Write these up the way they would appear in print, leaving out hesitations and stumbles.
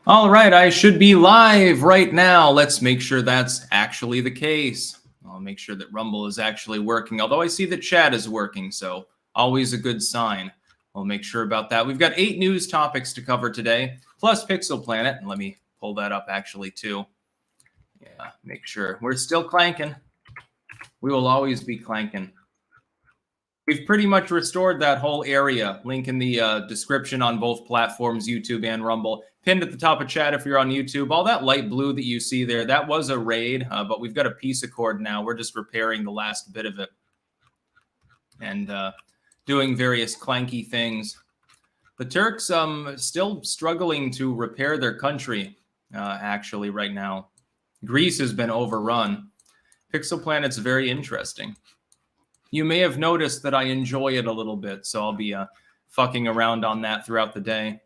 All right, I should be live right now. Let's make sure that's actually the case. I'll make sure that Rumble is actually working, although I see that chat is working, so always a good sign. I'll make sure about that. We've got 8 news topics to cover today, plus Pixel Planet. And let me pull that up actually too. Yeah, make sure. We're still clanking. We will always be clanking. We've pretty much restored that whole area. Link in the description on both platforms, YouTube and Rumble. Pinned at the top of chat if you're on YouTube. All that light blue that you see there, that was a raid, but we've got a piece of cord now. We're just repairing the last bit of it and doing various clanky things. The Turks still struggling to repair their country, actually, right now. Greece has been overrun. Pixel Planet's very interesting. You may have noticed that I enjoy it a little bit, so I'll be fucking around on that throughout the day.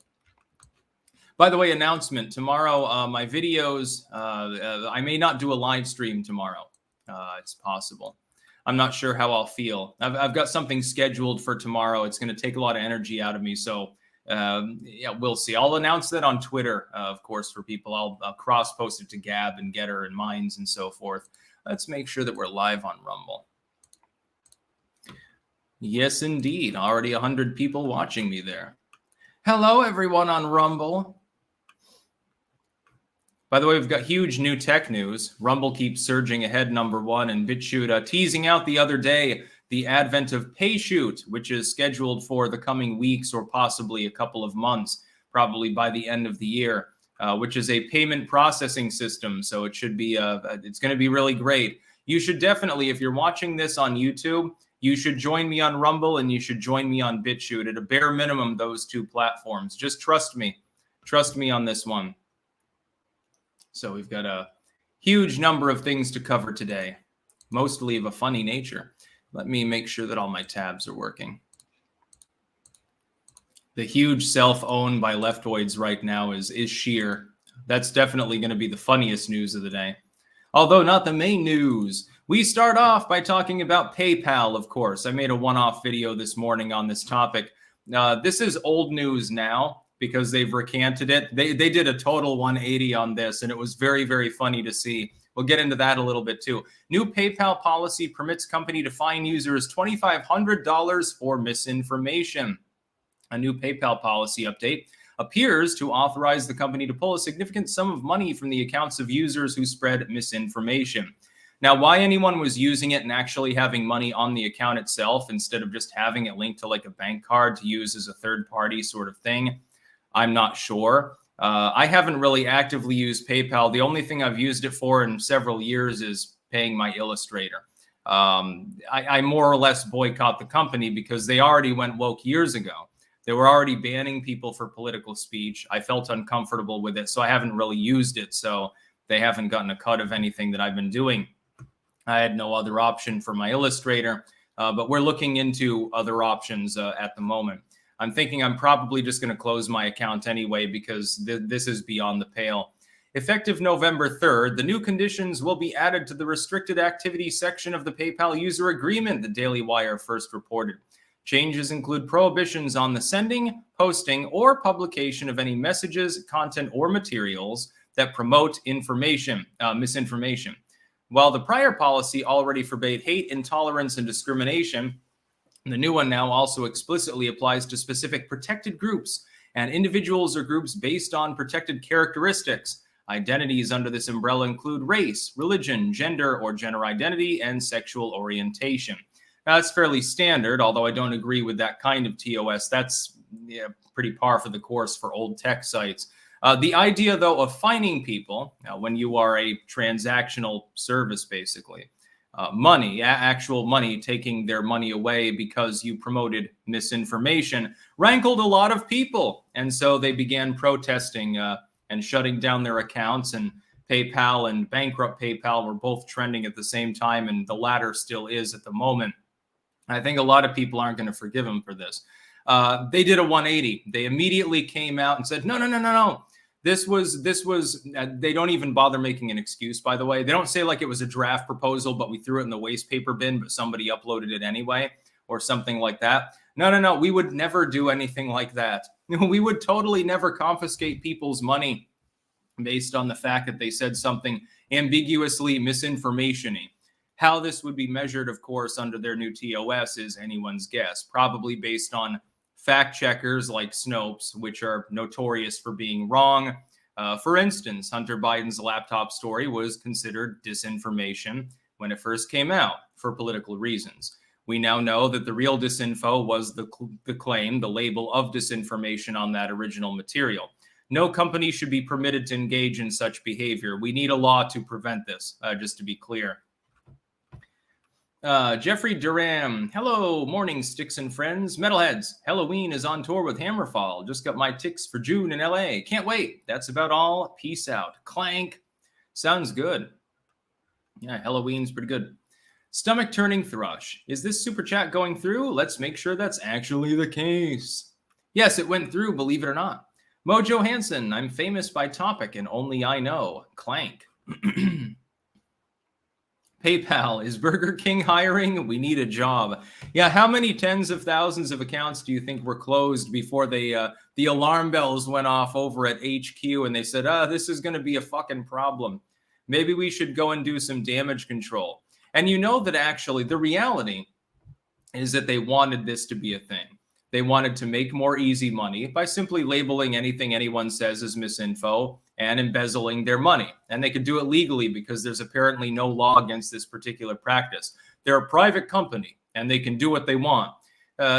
By the way, announcement. Tomorrow, my videos, I may not do a live stream tomorrow. It's possible. I'm not sure how I'll feel. I've got something scheduled for tomorrow. It's going to take a lot of energy out of me, so yeah, we'll see. I'll announce that on Twitter, of course, for people. I'll cross-post it to Gab and Getter and Minds and so forth. Let's make sure that we're live on Rumble. Yes, indeed. Already 100 people watching me there. Hello, everyone on Rumble. By the way, we've got huge new tech news. Rumble keeps surging ahead, #1, and BitChute teasing out the other day the advent of PayShoot, which is scheduled for the coming weeks or possibly a couple of months, probably by the end of the year, which is a payment processing system. So it should be, it's going to be really great. You should definitely, if you're watching this on YouTube, you should join me on Rumble and you should join me on BitChute. At a bare minimum, those two platforms. Just trust me. Trust me on this one. So we've got a huge number of things to cover today, mostly of a funny nature. Let me make sure that all my tabs are working. The huge self-owned by leftoids right now is sheer. That's definitely going to be the funniest news of the day. Although not the main news. We start off by talking about PayPal, of course. I made a one-off video this morning on this topic. This is old news now because they've recanted it. They did a total 180 on this, and it was very, very funny to see. We'll get into that a little bit, too. New PayPal policy permits company to fine users $2,500 for misinformation. A new PayPal policy update appears to authorize the company to pull a significant sum of money from the accounts of users who spread misinformation. Now, why anyone was using it and actually having money on the account itself instead of just having it linked to like a bank card to use as a third-party sort of thing, I'm not sure. I haven't really actively used PayPal. The only thing I've used it for in several years is paying my illustrator. I more or less boycott the company because they already went woke years ago. They were already banning people for political speech. I felt uncomfortable with it, so I haven't really used it. So they haven't gotten a cut of anything that I've been doing. I had no other option for my illustrator, but we're looking into other options at the moment. I'm thinking I'm probably just going to close my account anyway because this is beyond the pale. Effective November 3rd, the new conditions will be added to the restricted activity section of the PayPal user agreement, the Daily Wire first reported. Changes include prohibitions on the sending, posting, or publication of any messages, content, or materials that promote misinformation. While the prior policy already forbade hate, intolerance, and discrimination, the new one now also explicitly applies to specific protected groups and individuals or groups based on protected characteristics. Identities under this umbrella include race, religion, gender or gender identity, and sexual orientation. Now, that's fairly standard, although I don't agree with that kind of TOS. That's pretty par for the course for old tech sites. The idea, though, of fining people when you are a transactional service, basically, actual money, taking their money away because you promoted misinformation, rankled a lot of people. And so they began protesting and shutting down their accounts, and PayPal and bankrupt PayPal were both trending at the same time, and the latter still is at the moment. I think a lot of people aren't going to forgive them for this. They did a 180. They immediately came out and said, no. This was, they don't even bother making an excuse, by the way. They don't say like it was a draft proposal, but we threw it in the waste paper bin, but somebody uploaded it anyway, or something like that. No. We would never do anything like that. We would totally never confiscate people's money. based on the fact that they said something ambiguously misinformation-y. How this would be measured, of course, under their new TOS is anyone's guess, probably based on fact checkers like Snopes, which are notorious for being wrong. For instance, Hunter Biden's laptop story was considered disinformation when it first came out for political reasons. We now know that the real disinfo was the claim, the label of disinformation on that original material. No company should be permitted to engage in such behavior. We need a law to prevent this, just to be clear. Jeffrey Duran, hello, morning, sticks and friends. Metalheads, Halloween is on tour with Hammerfall. Just got my ticks for June in LA. Can't wait. That's about all. Peace out. Clank. Sounds good. Yeah, Halloween's pretty good. Stomach turning thrush. Is this super chat going through? Let's make sure that's actually the case. Yes, it went through, believe it or not. Mojo Hansen, I'm famous by topic and only I know. Clank. PayPal, is Burger King hiring? We need a job. Yeah, how many tens of thousands of accounts do you think were closed before the alarm bells went off over at HQ and they said, this is going to be a fucking problem. Maybe we should go and do some damage control. And you know that actually the reality is that they wanted this to be a thing. They wanted to make more easy money by simply labeling anything anyone says as misinfo and embezzling their money. And they could do it legally because there's apparently no law against this particular practice. They're a private company and they can do what they want,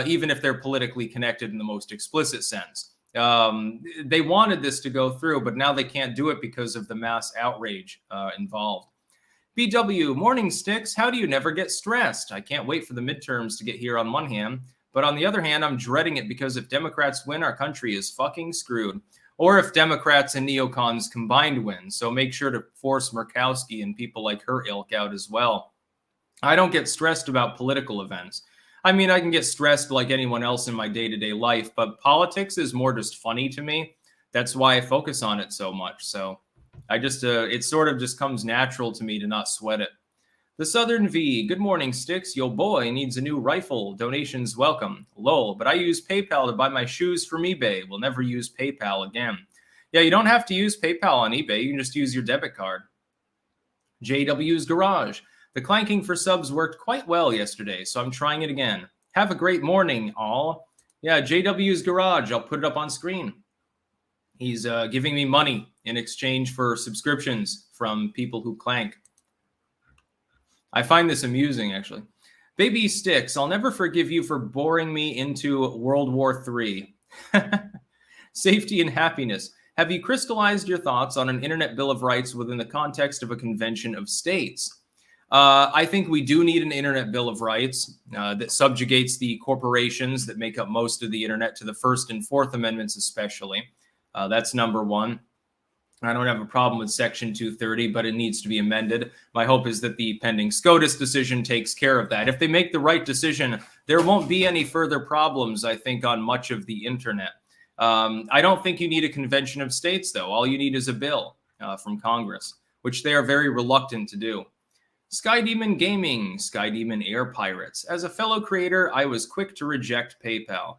even if they're politically connected in the most explicit sense. They wanted this to go through, but now they can't do it because of the mass outrage involved. BW, morning sticks, how do you never get stressed? I can't wait for the midterms to get here on one hand, but on the other hand, I'm dreading it because if Democrats win, our country is fucking screwed. Or if Democrats and neocons combined win. So make sure to force Murkowski and people like her ilk out as well. I don't get stressed about political events. I mean, I can get stressed like anyone else in my day-to-day life, but politics is more just funny to me. That's why I focus on it so much. So I just, it sort of just comes natural to me to not sweat it. The Southern V, good morning, Sticks. Yo boy needs a new rifle. Donations welcome. Lol, but I use PayPal to buy my shoes from eBay. We'll never use PayPal again. Yeah, you don't have to use PayPal on eBay. You can just use your debit card. JW's Garage. The clanking for subs worked quite well yesterday, so I'm trying it again. Have a great morning, all. Yeah, JW's Garage. I'll put it up on screen. He's giving me money in exchange for subscriptions from people who clank. I find this amusing, actually. Baby Sticks, I'll never forgive you for boring me into World War III. Safety and happiness. Have you crystallized your thoughts on an Internet Bill of Rights within the context of a convention of states? I think we do need an Internet Bill of Rights that subjugates the corporations that make up most of the Internet to the First and Fourth Amendments especially. That's number one. I don't have a problem with Section 230, but it needs to be amended. My hope is that the pending SCOTUS decision takes care of that. If they make the right decision, there won't be any further problems, I think, on much of the internet. I don't think you need a convention of states, though. All you need is a bill from Congress, which they are very reluctant to do. Sky Demon Gaming, Sky Demon Air Pirates. As a fellow creator, I was quick to reject PayPal.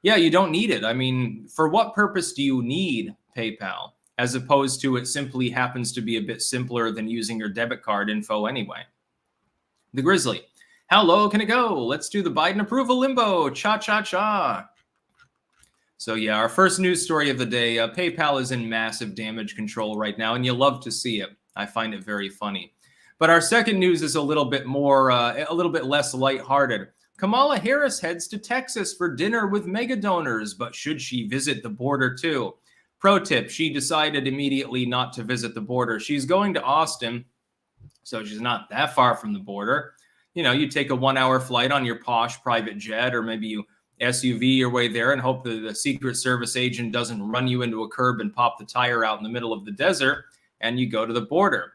Yeah, you don't need it. I mean, for what purpose do you need PayPal? As opposed to it simply happens to be a bit simpler than using your debit card info anyway. The Grizzly. How low can it go? Let's do the Biden approval limbo. Cha-cha-cha. So yeah, our first news story of the day, PayPal is in massive damage control right now, and you love to see it. I find it very funny. But our second news is a little bit more, a little bit less lighthearted. Kamala Harris heads to Texas for dinner with mega donors, but should she visit the border too? Pro tip, she decided immediately not to visit the border. She's going to Austin, so she's not that far from the border. You know, you take a 1-hour flight on your posh private jet, or maybe you SUV your way there and hope that the Secret Service agent doesn't run you into a curb and pop the tire out in the middle of the desert, and you go to the border.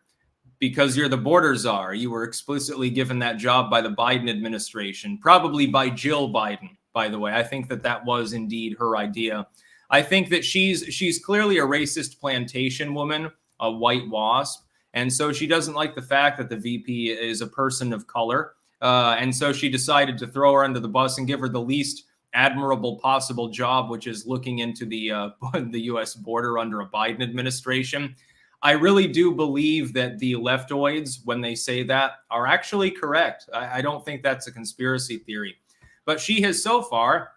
Because you're the border czar. You were explicitly given that job by the Biden administration, probably by Jill Biden, by the way. I think that that was indeed her idea. I think that she's clearly a racist plantation woman, a white wasp, and so she doesn't like the fact that the VP is a person of color, and so she decided to throw her under the bus and give her the least admirable possible job, which is looking into the U.S. border under a Biden administration. I really do believe that the leftoids, when they say that, are actually correct. I don't think that's a conspiracy theory. But she has so far,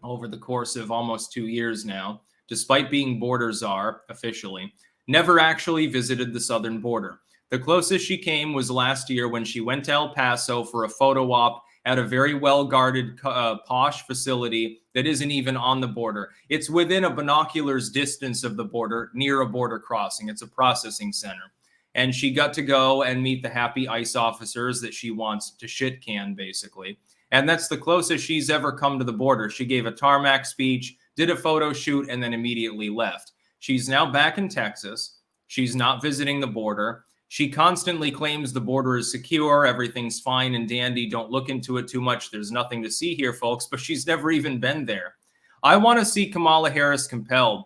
over the course of almost 2 years now, despite being border czar officially, never actually visited the southern border. The closest she came was last year when she went to El Paso for a photo op at a very well-guarded, posh facility that isn't even on the border. It's within a binocular's distance of the border, near a border crossing. It's a processing center. And she got to go and meet the happy ICE officers that she wants to shit can, basically. And that's the closest she's ever come to the border. She gave a tarmac speech, did a photo shoot, and then immediately left. She's now back in Texas. She's not visiting the border. She constantly claims the border is secure, everything's fine and dandy, don't look into it too much, there's nothing to see here, folks, but she's never even been there. I want to see Kamala Harris compelled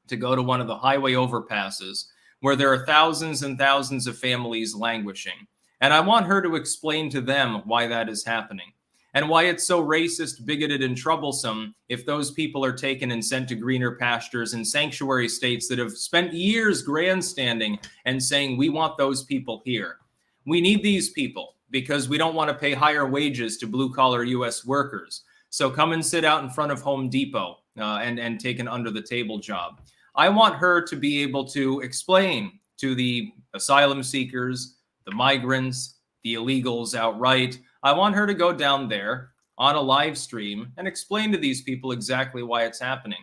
to go to one of the highway overpasses where there are thousands and thousands of families languishing. And I want her to explain to them why that is happening and why it's so racist, bigoted, and troublesome if those people are taken and sent to greener pastures in sanctuary states that have spent years grandstanding and saying, we want those people here. We need these people because we don't want to pay higher wages to blue-collar U.S. workers. So come and sit out in front of Home Depot and take an under-the-table job. I want her to be able to explain to the asylum seekers, the migrants, the illegals outright. I want her to go down there on a live stream and explain to these people exactly why it's happening.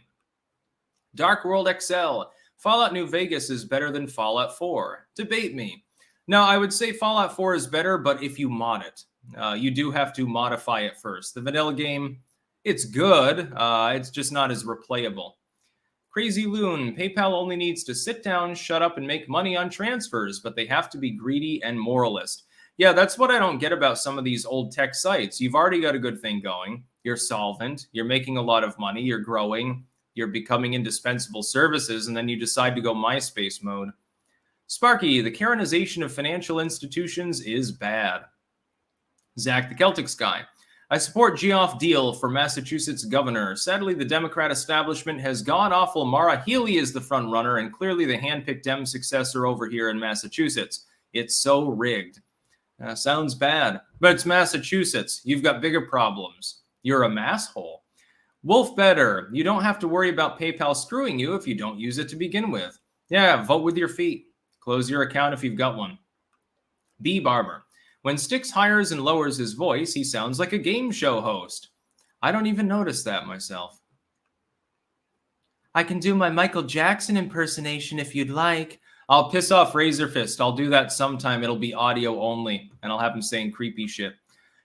Dark World XL, Fallout New Vegas is better than Fallout 4. Debate me. No, I would say Fallout 4 is better, but if you mod it, you do have to modify it first. The vanilla game, it's good. It's just not as replayable. Crazy Loon, PayPal only needs to sit down, shut up, and make money on transfers, but they have to be greedy and moralist. Yeah, that's what I don't get about some of these old tech sites. You've already got a good thing going. You're solvent. You're making a lot of money. You're growing. You're becoming indispensable services, and then you decide to go MySpace mode. Sparky, the Karenization of financial institutions is bad. Zach, the Celtic Sky. I support Geoff Diehl for Massachusetts governor. Sadly, the Democrat establishment has gone awful. Mara Healey is the front runner and clearly the handpicked Dem successor over here in Massachusetts. It's so rigged. Sounds bad, but it's Massachusetts. You've got bigger problems. You're a masshole. Wolf Better, you don't have to worry about PayPal screwing you if you don't use it to begin with. Yeah, vote with your feet. Close your account if you've got one. B Barber, when Styx hires and lowers his voice, he sounds like a game show host. I don't even notice that myself. I can do my Michael Jackson impersonation if you'd like. I'll piss off Razor Fist. I'll do that sometime. It'll be audio only, and I'll have him saying creepy shit.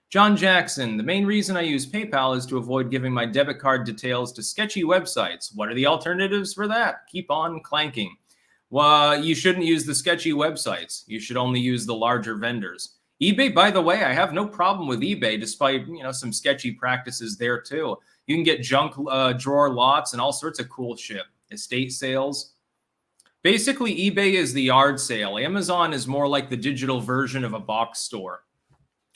John Jackson, the main reason I use PayPal is to avoid giving my debit card details to sketchy websites. What are the alternatives for that? Keep on clanking. Well, you shouldn't use the sketchy websites. You should only use the larger vendors. eBay, by the way, I have no problem with eBay, despite some sketchy practices there too. You can get junk drawer lots and all sorts of cool shit. Estate sales. Basically, eBay is the yard sale. Amazon is more like the digital version of a box store.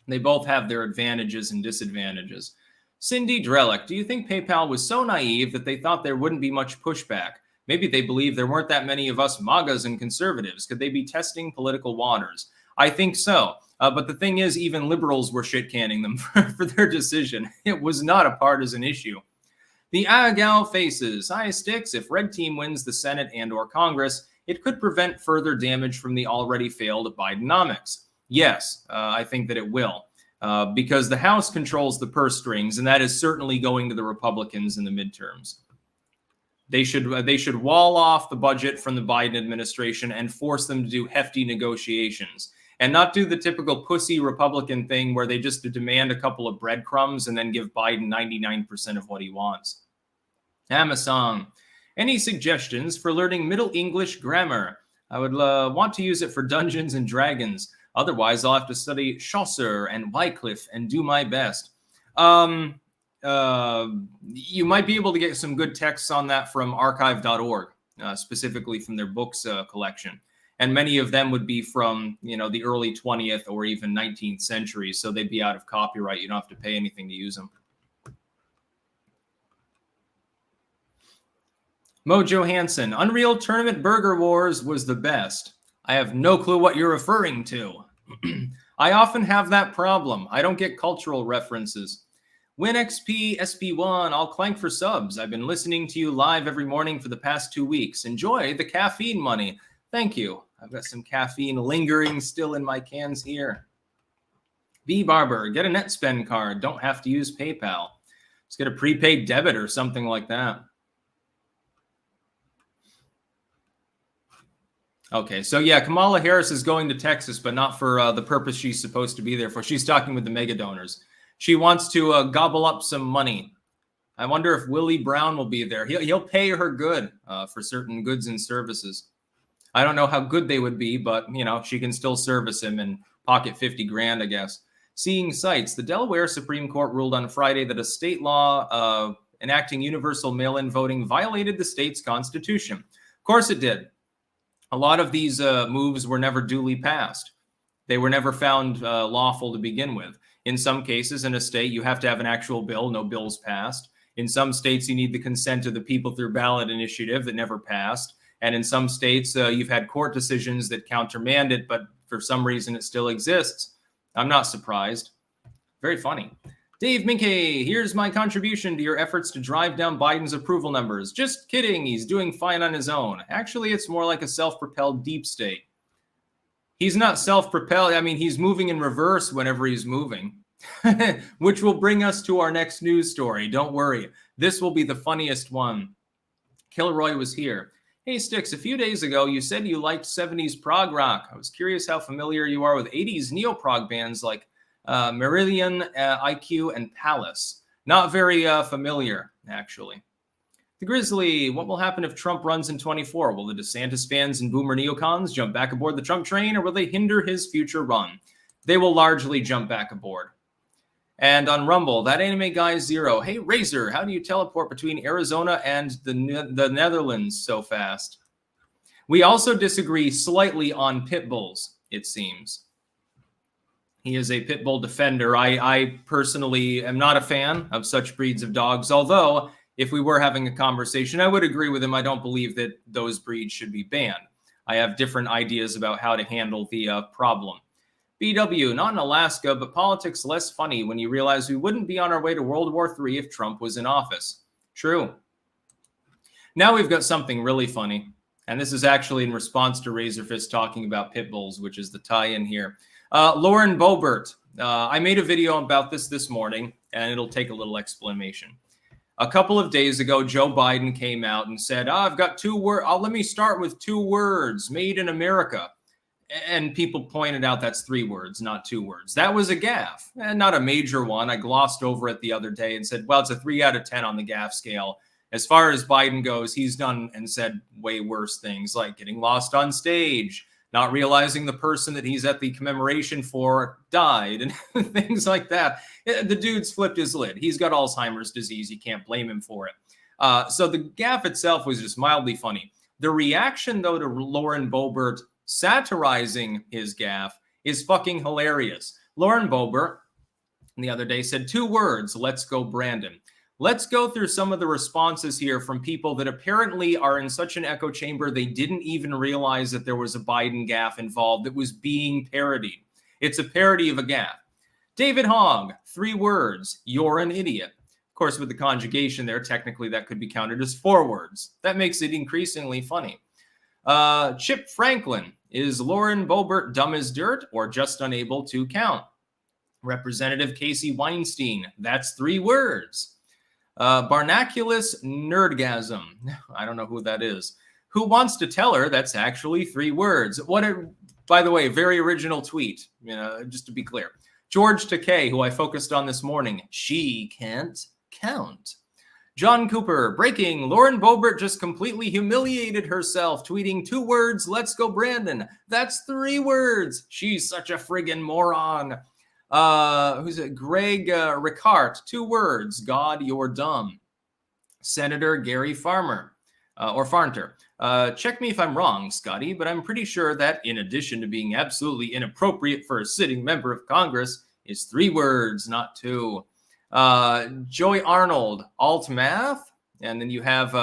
They both have their advantages and disadvantages. Cindy Drellick, do you think PayPal was so naive that they thought there wouldn't be much pushback? Maybe they believed there weren't that many of us MAGAs and conservatives. Could they be testing political waters? I think so. But the thing is, even liberals were shit-canning them for their decision. It was not a partisan issue. The Agao faces. Hi, Sticks. If Red Team wins the Senate and or Congress, it could prevent further damage from the already failed Bidenomics. Yes, I think that it will. Because the House controls the purse strings, and that is certainly going to the Republicans in the midterms. They should wall off the budget from the Biden administration and force them to do hefty negotiations and not do the typical pussy Republican thing where they just demand a couple of breadcrumbs and then give Biden 99% of what he wants. Amazon, any suggestions for learning Middle English grammar? I would want to use it for Dungeons and Dragons. Otherwise, I'll have to study Chaucer and Wycliffe and do my best. You might be able to get some good texts on that from archive.org, specifically from their books collection. And many of them would be from, the early 20th or even 19th century. So they'd be out of copyright. You don't have to pay anything to use them. Mojo Hansen, Unreal Tournament Burger Wars was the best. I have no clue what you're referring to. I often have that problem. I don't get cultural references. WinXP SP1, I'll clank for subs. I've been listening to you live every morning for the past 2 weeks. Enjoy the caffeine money. Thank you. I've got some caffeine lingering still in my cans here. B Barber, get a NetSpend card. Don't have to use PayPal. Just get a prepaid debit or something like that. Okay, so yeah, Kamala Harris is going to Texas, but not for the purpose she's supposed to be there for. She's talking with the mega donors. She wants to gobble up some money. I wonder if Willie Brown will be there. He'll pay her good for certain goods and services. I don't know how good they would be, but, you know, she can still service him and pocket 50 grand, I guess. Seeing sights. The Delaware Supreme Court ruled on Friday that a state law enacting universal mail-in voting violated the state's constitution. Of course it did. A lot of these moves were never duly passed. They were never found lawful to begin with. In some cases, in a state, you have to have an actual bill. No bills passed. In some states, you need the consent of the people through ballot initiative that never passed. And in some states, you've had court decisions that countermand it, but for some reason, it still exists. I'm not surprised. Very funny. Dave Minke, here's my contribution to your efforts to drive down Biden's approval numbers. Just kidding. He's doing fine on his own. Actually, it's more like a self-propelled deep state. He's not self-propelled. I mean, he's moving in reverse whenever he's moving, which will bring us to our next news story. Don't worry. This will be the funniest one. Kilroy was here. Hey, Sticks, a few days ago, you said you liked 70s prog rock. I was curious how familiar you are with 80s neo-prog bands like Meridian, IQ, and Palace. Not very familiar, actually. The Grizzly, what will happen if Trump runs in 24? Will the DeSantis fans and boomer neocons jump back aboard the Trump train, or will they hinder his future run? They will largely jump back aboard. And on Rumble, that anime guy Zero. Hey, Razor, how do you teleport between Arizona and the Netherlands so fast? We also disagree slightly on pit bulls, it seems. He is a pit bull defender. I personally am not a fan of such breeds of dogs, although if we were having a conversation, I would agree with him. I don't believe that those breeds should be banned. I have different ideas about how to handle the problem. BW, not in Alaska, but politics less funny when you realize we wouldn't be on our way to World War III if Trump was in office. True. Now we've got something really funny, and this is actually in response to Razorfist talking about pit bulls, which is the tie-in here. Lauren Boebert, I made a video about this morning, and it'll take a little explanation. A couple of days ago, Joe Biden came out and said, I've got 2 words. Let me start with 2 words, made in America. And people pointed out that's 3 words, not 2 words. That was a gaffe, and not a major one. I glossed over it the other day and said, well, it's a 3 out of 10 on the gaffe scale. As far as Biden goes, he's done and said way worse things, like getting lost on stage, not realizing the person that he's at the commemoration for died, and things like that. The dude's flipped his lid. He's got Alzheimer's disease. You can't blame him for it. So the gaffe itself was just mildly funny. The reaction, though, to Lauren Boebert satirizing his gaffe is fucking hilarious. Lauren Boebert the other day said 2 words, let's go Brandon. Let's go through some of the responses here from people that apparently are in such an echo chamber they didn't even realize that there was a Biden gaffe involved that was being parodied. It's a parody of a gaffe. David Hogg, 3 words, you're an idiot. Of course, with the conjugation there, technically that could be counted as 4 words. That makes it increasingly funny. Chip Franklin, is Lauren Boebert dumb as dirt or just unable to count? Representative Casey Weinstein, that's 3 words. Barnaculous Nerdgasm, I don't know who that is. Who wants to tell her that's actually 3 words? By the way, very original tweet, just to be clear. George Takei, who I focused on this morning, she can't count. John Cooper, breaking, Lauren Boebert just completely humiliated herself, tweeting 2 words, let's go Brandon. That's 3 words. She's such a friggin' moron. Who's it? Greg Ricart, 2 words, God, you're dumb. Senator Gary Farmer, or Farnter. Check me if I'm wrong, Scotty, but I'm pretty sure that in addition to being absolutely inappropriate for a sitting member of Congress, is 3 words, not 2. Joey Arnold, alt math, and then you have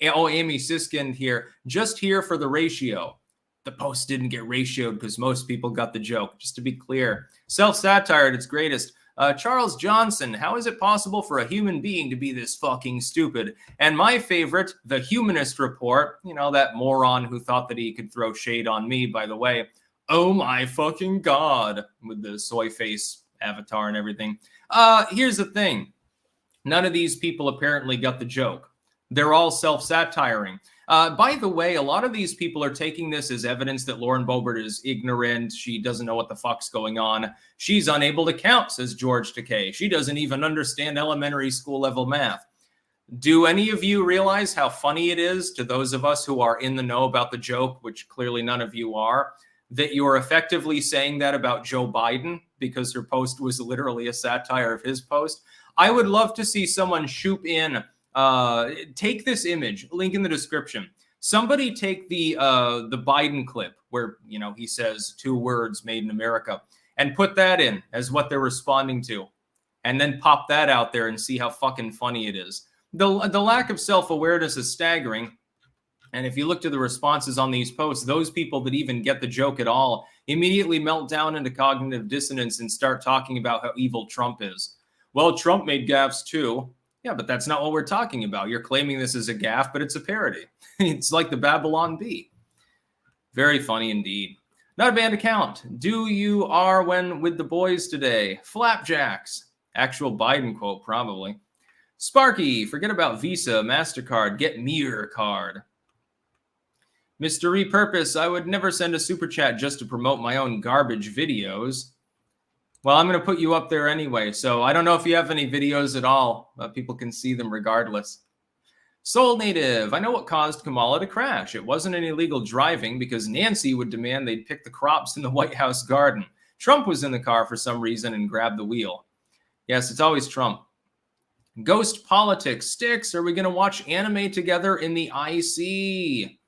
Oh, Amy Siskind here, just here for the ratio. The post didn't get ratioed because most people got the joke, just to be clear. Self-satire at its greatest. Charles Johnson, how is it possible for a human being to be this fucking stupid? And my favorite, the Humanist Report, you know, that moron who thought that he could throw shade on me, by the way. Oh my fucking God, with the soy face avatar and everything. Here's the thing. None of these people apparently got the joke. They're all self-satiring. By the way, a lot of these people are taking this as evidence that Lauren Boebert is ignorant. She doesn't know what the fuck's going on. She's unable to count, says George Takei. She doesn't even understand elementary school level math. Do any of you realize how funny it is to those of us who are in the know about the joke, which clearly none of you are, that you're effectively saying that about Joe Biden because her post was literally a satire of his post? I would love to see someone shoot in. Take this image, link in the description. Somebody take the Biden clip where, you know, he says 2 words made in America and put that in as what they're responding to. And then pop that out there and see how fucking funny it is. The lack of self-awareness is staggering. And if you look to the responses on these posts, those people that even get the joke at all immediately melt down into cognitive dissonance and start talking about how evil Trump is. Well, Trump made gaffes too. Yeah, but that's not what we're talking about. You're claiming this is a gaffe, but it's a parody. It's like the Babylon Bee. Very funny indeed. Not a band account. Do you are when with the boys today? Flapjacks. Actual Biden quote, probably. Sparky, forget about Visa, MasterCard, get Mir card. Mr. Repurpose, I would never send a super chat just to promote my own garbage videos. Well, I'm going to put you up there anyway, so I don't know if you have any videos at all. People can see them regardless. Soul Native, I know what caused Kamala to crash. It wasn't an illegal driving because Nancy would demand they'd pick the crops in the White House garden. Trump was in the car for some reason and grabbed the wheel. Yes, it's always Trump. Ghost Politics, Sticks, are we going to watch anime together in the IC?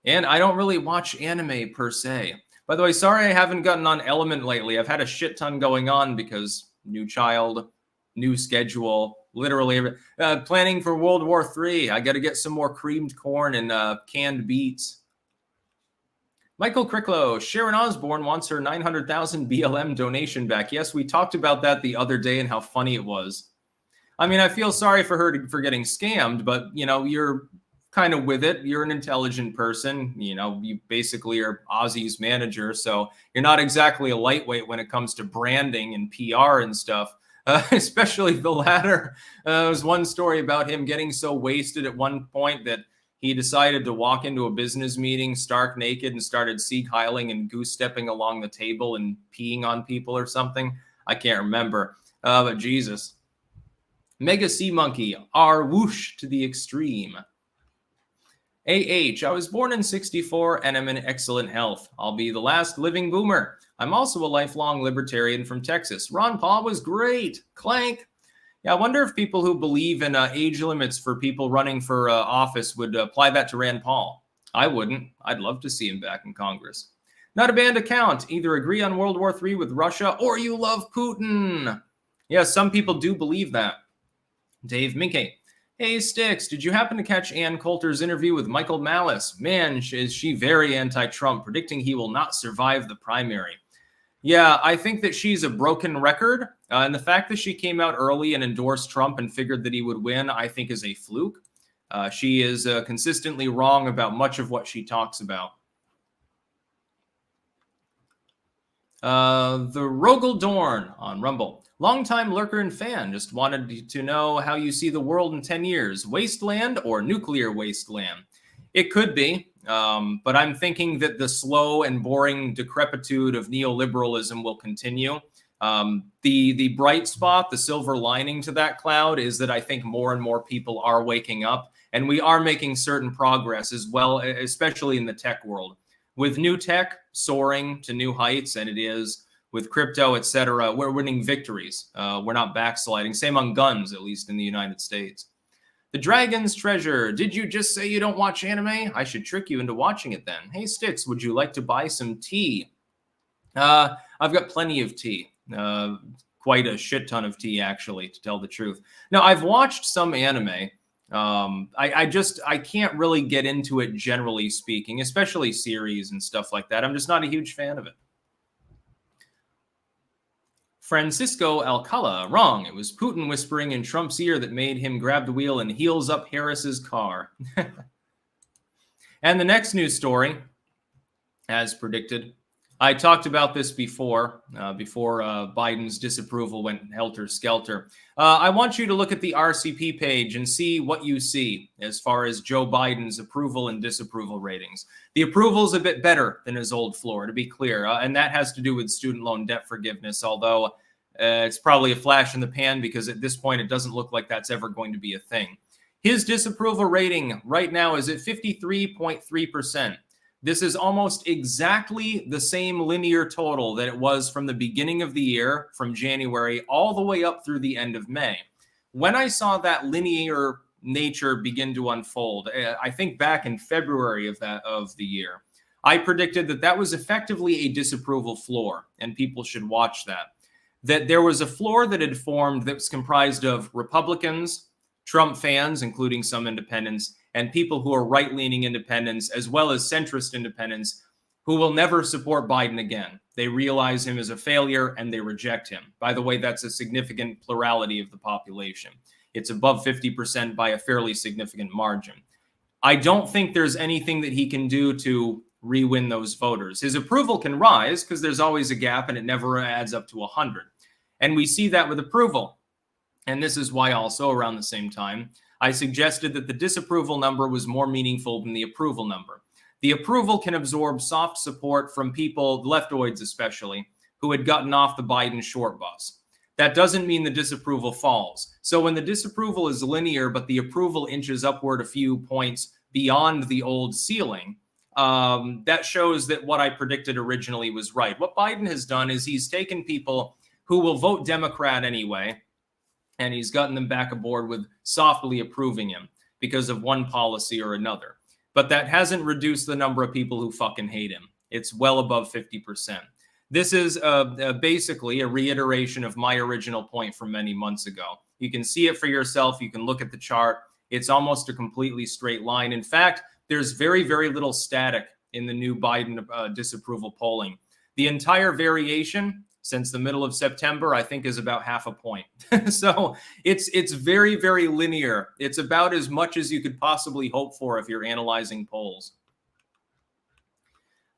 And I don't really watch anime per se. By the way, sorry I haven't gotten on Element lately. I've had a shit ton going on because new child, new schedule, literally planning for World War III. I got to get some more creamed corn and canned beets. Michael Cricklow, Sharon Osbourne wants her 900,000 BLM donation back. Yes, we talked about that the other day and how funny it was. I mean, I feel sorry for her for getting scammed, but, you know, you're kind of with it. You're an intelligent person. You know, you basically are Ozzy's manager, so you're not exactly a lightweight when it comes to branding and PR and stuff, especially the latter. There was one story about him getting so wasted at one point that he decided to walk into a business meeting stark naked and started Sieg Heiling and goose-stepping along the table and peeing on people or something. I can't remember, but Jesus. Mega Sea Monkey, R whoosh to the extreme. I was born in 64 and I'm in excellent health. I'll be the last living boomer. I'm also a lifelong libertarian from Texas. Ron Paul was great. Clank. Yeah, I wonder if people who believe in age limits for people running for office would apply that to Rand Paul. I wouldn't. I'd love to see him back in Congress. Not a banned account. Either agree on World War III with Russia or you love Putin. Yeah, some people do believe that. Dave Minke. Hey, Sticks, did you happen to catch Ann Coulter's interview with Michael Malice? Man, is she very anti-Trump, predicting he will not survive the primary. Yeah, I think that she's a broken record. And the fact that she came out early and endorsed Trump and figured that he would win, I think is a fluke. She is consistently wrong about much of what she talks about. The Rogel Dorn on Rumble. Longtime lurker and fan, just wanted to know how you see the world in 10 years. Wasteland or nuclear wasteland? It could be, but I'm thinking that the slow and boring decrepitude of neoliberalism will continue. The bright spot, the silver lining to that cloud is that I think more and more people are waking up, and we are making certain progress as well, especially in the tech world. With new tech soaring to new heights, and it is, with crypto, etc., we're winning victories. We're not backsliding. Same on guns, at least in the United States. The Dragon's Treasure. Did you just say you don't watch anime? I should trick you into watching it then. Hey, Sticks, would you like to buy some tea? I've got plenty of tea. Quite a shit ton of tea, actually, to tell the truth. Now, I've watched some anime. I can't really get into it generally speaking, especially series and stuff like that. I'm just not a huge fan of it. Francisco Alcala, wrong. It was Putin whispering in Trump's ear that made him grab the wheel and heels up Harris's car. And the next news story, as predicted, I talked about this before Biden's disapproval went helter-skelter. I want you to look at the RCP page and see what you see as far as Joe Biden's approval and disapproval ratings. The approval's a bit better than his old floor, to be clear, and that has to do with student loan debt forgiveness, although it's probably a flash in the pan because at this point it doesn't look like that's ever going to be a thing. His disapproval rating right now is at 53.3%. This is almost exactly the same linear total that it was from the beginning of the year, from January, all the way up through the end of May. When I saw that linear nature begin to unfold, I think back in February of the year, I predicted that that was effectively a disapproval floor, and people should watch that. That there was a floor that had formed that was comprised of Republicans, Trump fans, including some independents, and people who are right-leaning independents, as well as centrist independents, who will never support Biden again. They realize him as a failure, and they reject him. By the way, that's a significant plurality of the population. It's above 50% by a fairly significant margin. I don't think there's anything that he can do to re-win those voters. His approval can rise, because there's always a gap, and it never adds up to 100. And we see that with approval. And this is why also, around the same time, I suggested that the disapproval number was more meaningful than the approval number. The approval can absorb soft support from people, leftoids especially, who had gotten off the Biden short bus. That doesn't mean the disapproval falls. So when the disapproval is linear, but the approval inches upward a few points beyond the old ceiling, that shows that what I predicted originally was right. What Biden has done is he's taken people who will vote Democrat anyway, and he's gotten them back aboard with softly approving him because of one policy or another. But that hasn't reduced the number of people who fucking hate him. It's well above 50%. This is basically a reiteration of my original point from many months ago. You can see it for yourself. You can look at the chart. It's almost a completely straight line. In fact, there's very, very little static in the new Biden disapproval polling. The entire variation since the middle of September, I think, is about half a point. So it's very, very linear. It's about as much as you could possibly hope for if you're analyzing polls.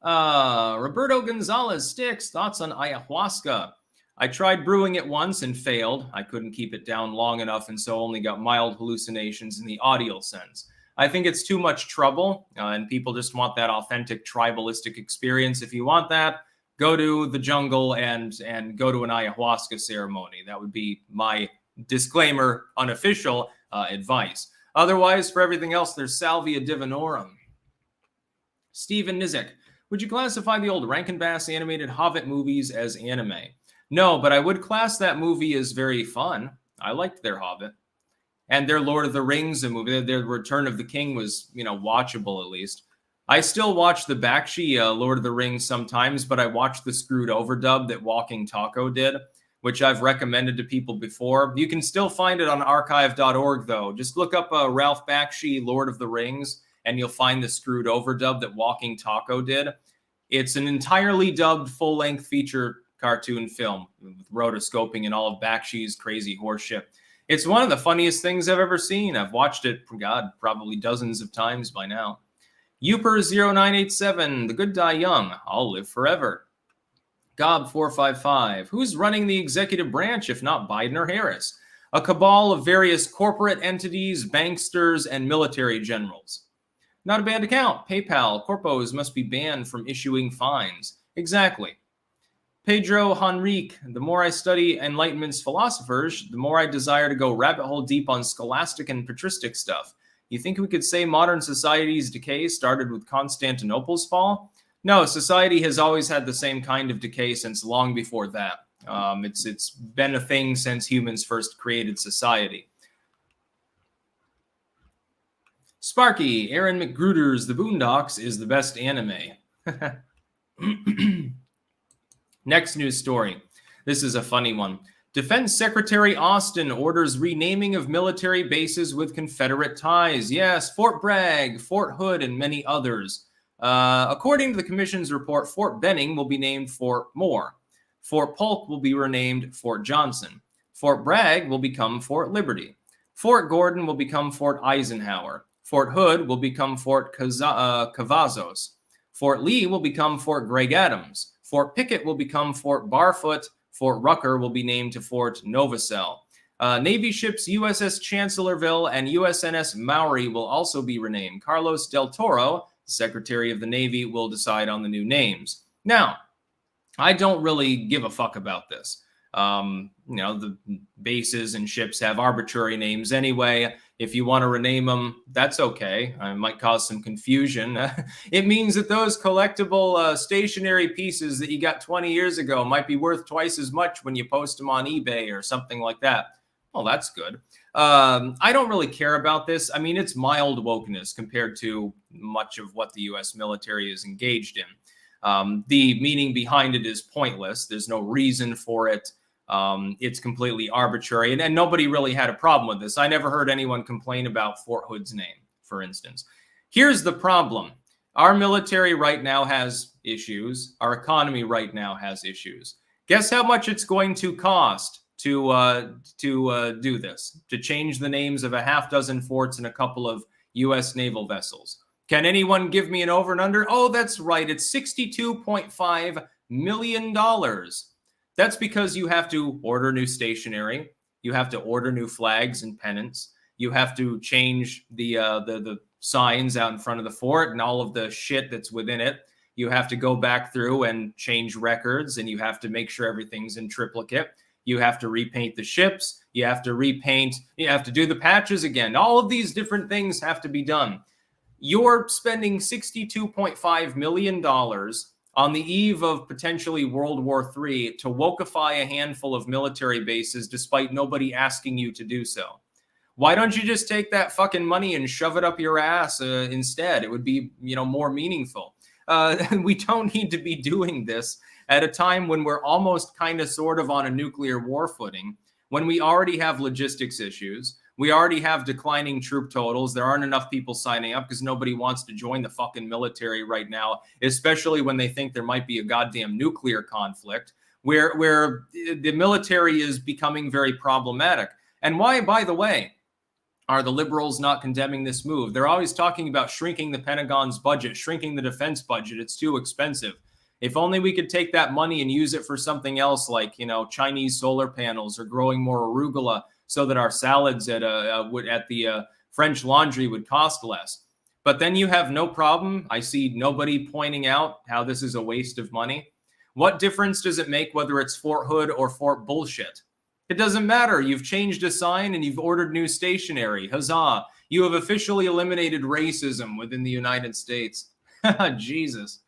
Roberto Gonzalez Sticks, thoughts on ayahuasca? I tried brewing it once and failed. I couldn't keep it down long enough, and so only got mild hallucinations in the audio sense. I think it's too much trouble, and people just want that authentic tribalistic experience. If you want that, go to the jungle and go to an ayahuasca ceremony. That would be my disclaimer, unofficial advice. Otherwise, for everything else, there's Salvia Divinorum. Stephen Nizek, would you classify the old Rankin Bass animated Hobbit movies as anime? No, but I would class that movie as very fun. I liked their Hobbit. And their Lord of the Rings, the movie, their Return of the King was, watchable at least. I still watch the Bakshi Lord of the Rings sometimes, but I watch the screwed overdub that Walking Taco did, which I've recommended to people before. You can still find it on archive.org, though. Just look up Ralph Bakshi, Lord of the Rings, and you'll find the screwed overdub that Walking Taco did. It's an entirely dubbed full-length feature cartoon film with rotoscoping and all of Bakshi's crazy horseshit. It's one of the funniest things I've ever seen. I've watched it, God, probably dozens of times by now. Uper0987, The Good Die Young, I'll Live Forever. Gob455, who's running the executive branch if not Biden or Harris? A cabal of various corporate entities, banksters, and military generals. Not a banned account. PayPal, corpos must be banned from issuing fines. Exactly. Pedro Henrique, the more I study Enlightenment's philosophers, the more I desire to go rabbit hole deep on scholastic and patristic stuff. You think we could say modern society's decay started with Constantinople's fall? No, society has always had the same kind of decay since long before that. It's been a thing since humans first created society. Sparky, Aaron McGruder's The Boondocks is the best anime. Next news story. This is a funny one. Defense Secretary Austin orders renaming of military bases with Confederate ties. Yes, Fort Bragg, Fort Hood, and many others. According to the commission's report, Fort Benning will be named Fort Moore. Fort Polk will be renamed Fort Johnson. Fort Bragg will become Fort Liberty. Fort Gordon will become Fort Eisenhower. Fort Hood will become Fort Cavazos. Fort Lee will become Fort Gregg Adams. Fort Pickett will become Fort Barfoot. Fort Rucker will be named to Fort Novacel. Navy ships USS Chancellorville and USNS Maui will also be renamed. Carlos Del Toro, Secretary of the Navy, will decide on the new names. Now, I don't really give a fuck about this. The bases and ships have arbitrary names anyway. If you want to rename them, that's okay. It might cause some confusion. It means that those collectible stationary pieces that you got 20 years ago might be worth twice as much when you post them on eBay or something like that. Well, that's good. I don't really care about this. I mean, it's mild wokeness compared to much of what the U.S. military is engaged in. The meaning behind it is pointless. There's no reason for it. It's completely arbitrary, and nobody really had a problem with this. I never heard anyone complain about Fort Hood's name, for instance. Here's the problem. Our military right now has issues. Our economy right now has issues. Guess how much it's going to cost to do this, to change the names of a half dozen forts and a couple of U.S. naval vessels? Can anyone give me an over and under? Oh, that's right. It's $62.5 million. That's because you have to order new stationery. You have to order new flags and pennants. You have to change the signs out in front of the fort and all of the shit that's within it. You have to go back through and change records, and you have to make sure everything's in triplicate. You have to repaint the ships. You have to do the patches again. All of these different things have to be done. You're spending $62.5 million on the eve of potentially World War III to wokeify a handful of military bases despite nobody asking you to do so. Why don't you just take that fucking money and shove it up your ass instead? It would be, more meaningful. We don't need to be doing this at a time when we're almost kind of sort of on a nuclear war footing, when we already have logistics issues. We already have declining troop totals. There aren't enough people signing up because nobody wants to join the fucking military right now, especially when they think there might be a goddamn nuclear conflict where the military is becoming very problematic. And why, by the way, are the liberals not condemning this move? They're always talking about shrinking the Pentagon's budget, shrinking the defense budget. It's too expensive. If only we could take that money and use it for something else like, Chinese solar panels or growing more arugula, so that our salads at the French Laundry would cost less. But then you have no problem. I see nobody pointing out how this is a waste of money. What difference does it make whether it's Fort Hood or Fort Bullshit? It doesn't matter. You've changed a sign and you've ordered new stationery. Huzzah. You have officially eliminated racism within the United States. Jesus.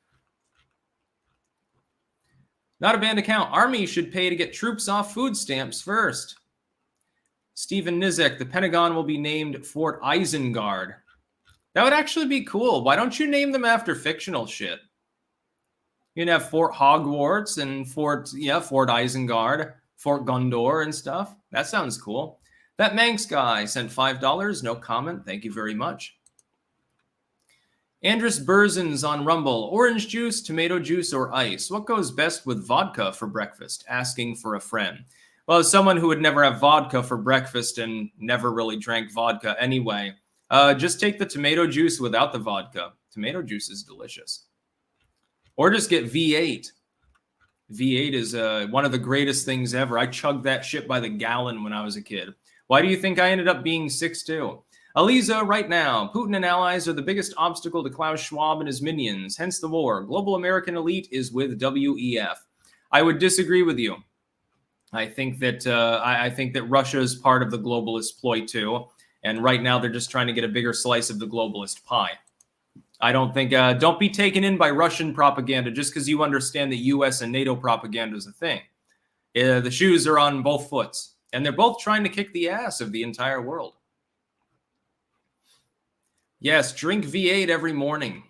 Not a banned account. Army should pay to get troops off food stamps first. Stephen Nizek, the Pentagon will be named Fort Isengard. That would actually be cool. Why don't you name them after fictional shit? You can have Fort Hogwarts and Fort Isengard, Fort Gondor and stuff. That sounds cool. That Manx guy sent $5. No comment. Thank you very much. Andrus Burzins on Rumble. Orange juice, tomato juice, or ice? What goes best with vodka for breakfast? Asking for a friend. Well, as someone who would never have vodka for breakfast and never really drank vodka anyway, just take the tomato juice without the vodka. Tomato juice is delicious. Or just get V8. V8 is one of the greatest things ever. I chugged that shit by the gallon when I was a kid. Why do you think I ended up being 6'2"? Aliza, right now, Putin and allies are the biggest obstacle to Klaus Schwab and his minions, hence the war. Global American elite is with WEF. I would disagree with you. I think that Russia is part of the globalist ploy too, and right now they're just trying to get a bigger slice of the globalist pie. I don't think don't be taken in by Russian propaganda just because you understand that U.S. and NATO propaganda is a thing. The shoes are on both foots, and they're both trying to kick the ass of the entire world. Yes, drink V8 every morning.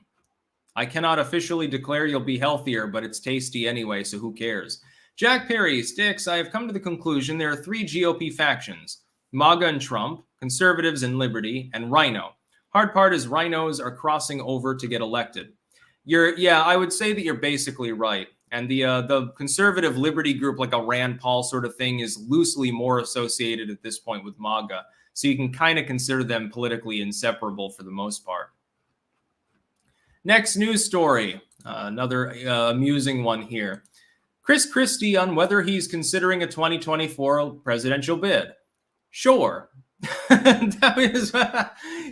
I cannot officially declare you'll be healthier, but it's tasty anyway, so who cares? Jack Perry, Sticks, I have come to the conclusion there are three GOP factions: MAGA and Trump, conservatives and Liberty, and Rhino. Hard part is rhinos are crossing over to get elected. I would say that you're basically right. And the conservative Liberty group, like a Rand Paul sort of thing, is loosely more associated at this point with MAGA. So you can kind of consider them politically inseparable for the most part. Next news story, another amusing one here. Christie on whether he's considering a 2024 presidential bid. Sure. That is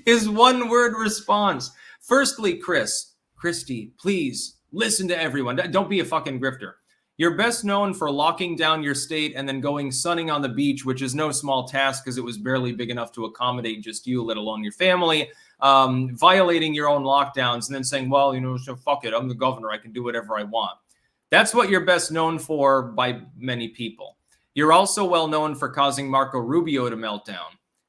his one-word response. Firstly, Christie, please listen to everyone. Don't be a fucking grifter. You're best known for locking down your state and then going sunning on the beach, which is no small task because it was barely big enough to accommodate just you, let alone your family, violating your own lockdowns and then saying, well, so fuck it, I'm the governor, I can do whatever I want. That's what you're best known for by many people. You're also well known for causing Marco Rubio to melt down.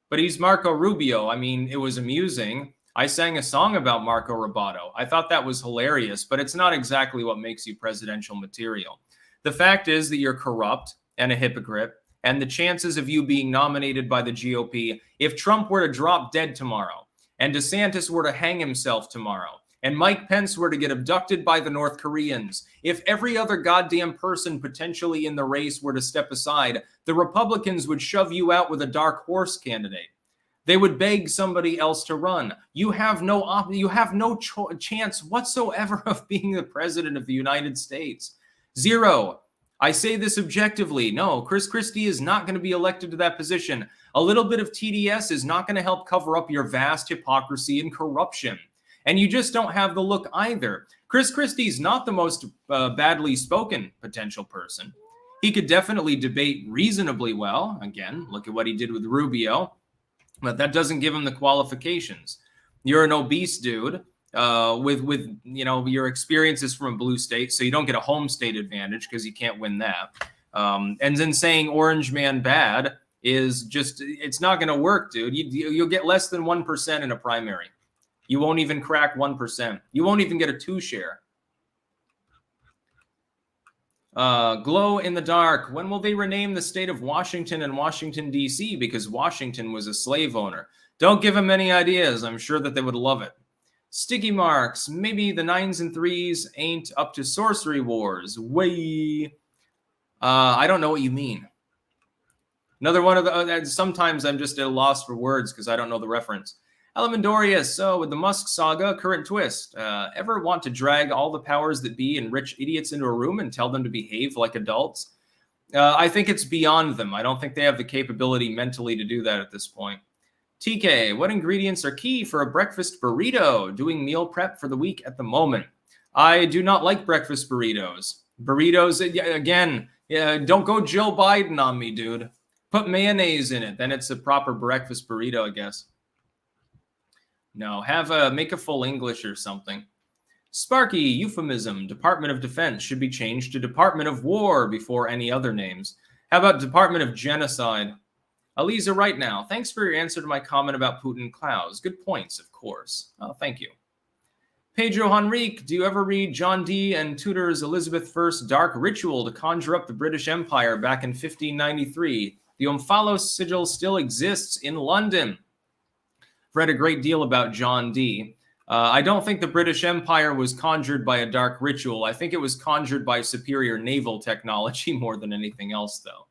But he's Marco Rubio. I mean, it was amusing. I sang a song about Marco Rubio. I thought that was hilarious, but it's not exactly what makes you presidential material. The fact is that you're corrupt and a hypocrite, and the chances of you being nominated by the GOP, if Trump were to drop dead tomorrow, and DeSantis were to hang himself tomorrow, and Mike Pence were to get abducted by the North Koreans, if every other goddamn person potentially in the race were to step aside, the Republicans would shove you out with a dark horse candidate. They would beg somebody else to run. You have no chance whatsoever of being the president of the United States. Zero. I say this objectively. No, Christie is not going to be elected to that position. A little bit of TDS is not going to help cover up your vast hypocrisy and corruption. And you just don't have the look either. Christie's not the most badly spoken potential person. He could definitely debate reasonably well. Again, look at what he did with Rubio. But that doesn't give him the qualifications. You're an obese dude with your experiences from a blue state, so you don't get a home state advantage because you can't win that. And then saying Orange Man bad is just, it's not going to work, dude. You'll get less than 1% in a primary. You won't even crack 1%. You won't even get a 2 share. Glow in the dark. When will they rename the state of Washington and Washington, D.C.? Because Washington was a slave owner. Don't give them any ideas. I'm sure that they would love it. Sticky marks. Maybe the 9s and 3s ain't up to sorcery wars. Way. I don't know what you mean. Another one of the. Sometimes I'm just at a loss for words because I don't know the reference. Elemendorius, so with the Musk saga, current twist. Ever want to drag all the powers that be and rich idiots into a room and tell them to behave like adults? I think it's beyond them. I don't think they have the capability mentally to do that at this point. TK, what ingredients are key for a breakfast burrito? Doing meal prep for the week at the moment. I do not like breakfast burritos. Burritos, again, don't go Joe Biden on me, dude. Put mayonnaise in it. Then it's a proper breakfast burrito, I guess. No, make a full English or something. Sparky, euphemism, Department of Defense should be changed to Department of War before any other names. How about Department of Genocide? Aliza, right now, thanks for your answer to my comment about Putin and Klaus. Good points, of course. Oh, thank you. Pedro Henrique, do you ever read John Dee and Tudor's Elizabeth I's dark ritual to conjure up the British Empire back in 1593? The Omphalos sigil still exists in London. Read a great deal about John Dee. I don't think the British Empire was conjured by a dark ritual. I think it was conjured by superior naval technology more than anything else, though.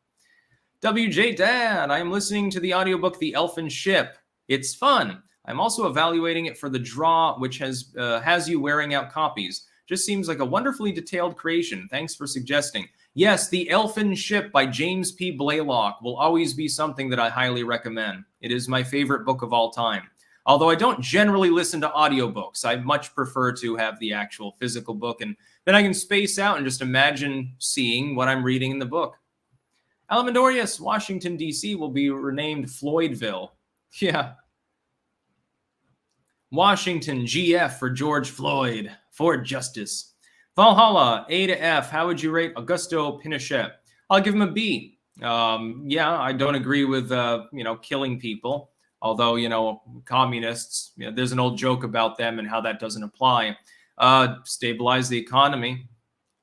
WJ Dad, I am listening to the audiobook The Elfin Ship. It's fun. I'm also evaluating it for the draw, which has you wearing out copies. Just seems like a wonderfully detailed creation. Thanks for suggesting. Yes, The Elfin Ship by James P. Blaylock will always be something that I highly recommend. It is my favorite book of all time. Although I don't generally listen to audiobooks, I much prefer to have the actual physical book, and then I can space out and just imagine seeing what I'm reading in the book. Alamandorius, Washington, D.C. will be renamed Floydville. Yeah. Washington, GF for George Floyd, for justice. Valhalla, A to F. How would you rate Augusto Pinochet? I'll give him a B. Yeah, I don't agree with, killing people. Although, communists, there's an old joke about them and how that doesn't apply. Stabilize the economy.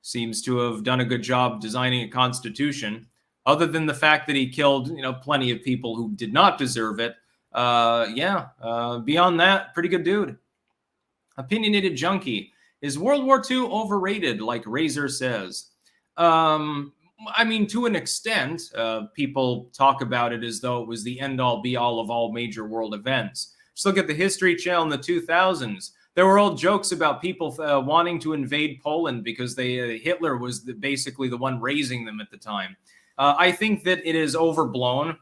seems to have done a good job designing a constitution. Other than the fact that he killed, plenty of people who did not deserve it. Beyond that, pretty good dude. Opinionated Junkie. Is World War II overrated, like Razor says? I mean, to an extent, people talk about it as though it was the end-all, be-all of all major world events. Just look at the History Channel in the 2000s. There were old jokes about people wanting to invade Poland because Hitler was basically the one raising them at the time. I think that it is overblown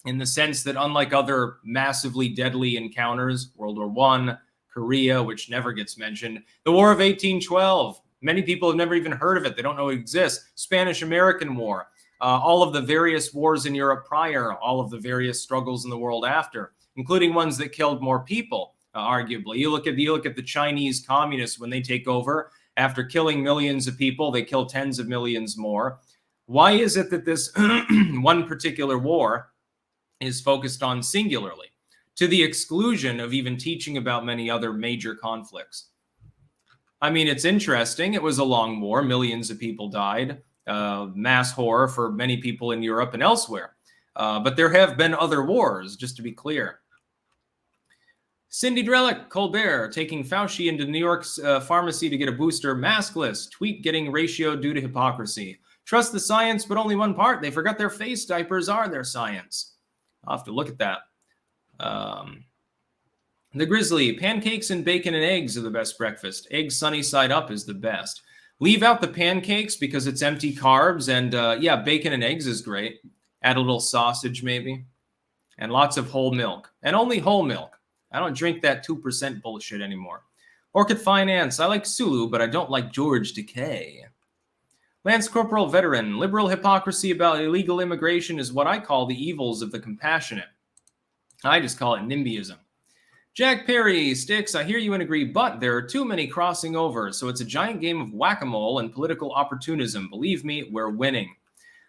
in the sense that unlike other massively deadly encounters, World War I, Korea, which never gets mentioned, the War of 1812, many people have never even heard of it. They don't know it exists. Spanish-American War, all of the various wars in Europe prior, all of the various struggles in the world after, including ones that killed more people, arguably. You look at the Chinese communists when they take over. After killing millions of people, they kill tens of millions more. Why is it that this one particular war is focused on singularly, to the exclusion of even teaching about many other major conflicts? I mean, it's interesting. It was a long war. Millions of people died. Mass horror for many people in Europe and elsewhere. But there have been other wars, just to be clear. Cindy Drellick, Colbert, taking Fauci into New York's pharmacy to get a booster, maskless, tweet getting ratio due to hypocrisy. Trust the science, but only one part. They forgot their face diapers are their science. I'll have to look at that. The Grizzly, pancakes and bacon and eggs are the best breakfast. Eggs sunny side up is the best. Leave out the pancakes because it's empty carbs. And bacon and eggs is great. Add a little sausage maybe. And lots of whole milk. And only whole milk. I don't drink that 2% bullshit anymore. Orchid Finance, I like Sulu, but I don't like George Decay. Lance Corporal Veteran, liberal hypocrisy about illegal immigration is what I call the evils of the compassionate. I just call it NIMBYism. Jack Perry, Sticks, I hear you and agree, but there are too many crossing over, so it's a giant game of whack-a-mole and political opportunism. Believe me, we're winning.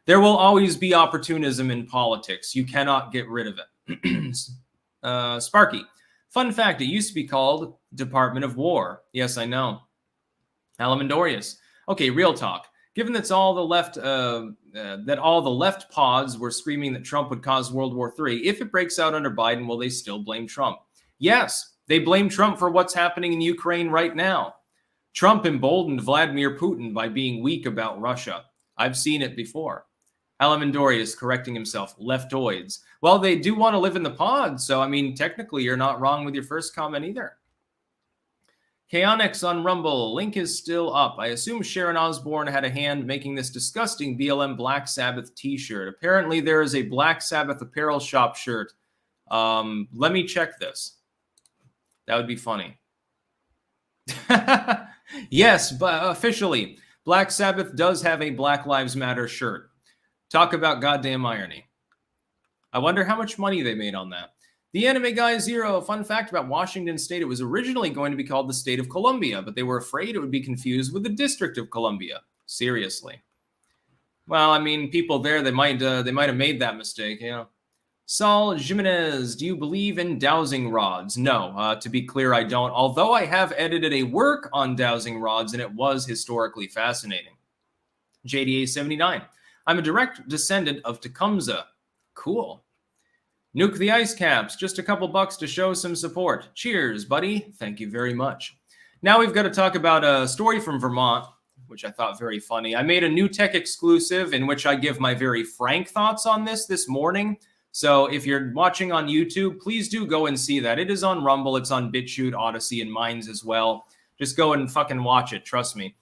There will always be opportunism in politics. You cannot get rid of it. Sparky, fun fact, it used to be called Department of War. Yes, I know. Alamandorius, okay, real talk. Given that all the left pods were screaming that Trump would cause World War III, if it breaks out under Biden, will they still blame Trump? Yes, they blame Trump for what's happening in Ukraine right now. Trump emboldened Vladimir Putin by being weak about Russia. I've seen it before. Alamandorius correcting himself, leftoids. Well, they do want to live in the pods, so I mean, technically, you're not wrong with your first comment either. Chaonix on Rumble. Link is still up. I assume Sharon Osbourne had a hand making this disgusting BLM Black Sabbath t-shirt. Apparently, there is a Black Sabbath apparel shop shirt. Let me check this. That would be funny. Yes, but officially, Black Sabbath does have a Black Lives Matter shirt. Talk about goddamn irony. I wonder how much money they made on that. The Anime Guy Zero, fun fact about Washington State, it was originally going to be called the State of Columbia, but they were afraid it would be confused with the District of Columbia. Seriously. Well, I mean, people there, they might have made that mistake, you know. Saul Jimenez, do you believe in dowsing rods? No, to be clear, I don't, although I have edited a work on dowsing rods, and it was historically fascinating. JDA79, I'm a direct descendant of Tecumseh. Cool. Nuke the ice caps, just a couple bucks to show some support. Cheers, buddy. Thank you very much. Now we've got to talk about a story from Vermont, which I thought very funny. I made a new tech exclusive in which I give my very frank thoughts on this morning. So if you're watching on YouTube, please do go and see that. It is on Rumble, it's on BitChute, Odyssey, and Minds as well. Just go and fucking watch it, trust me.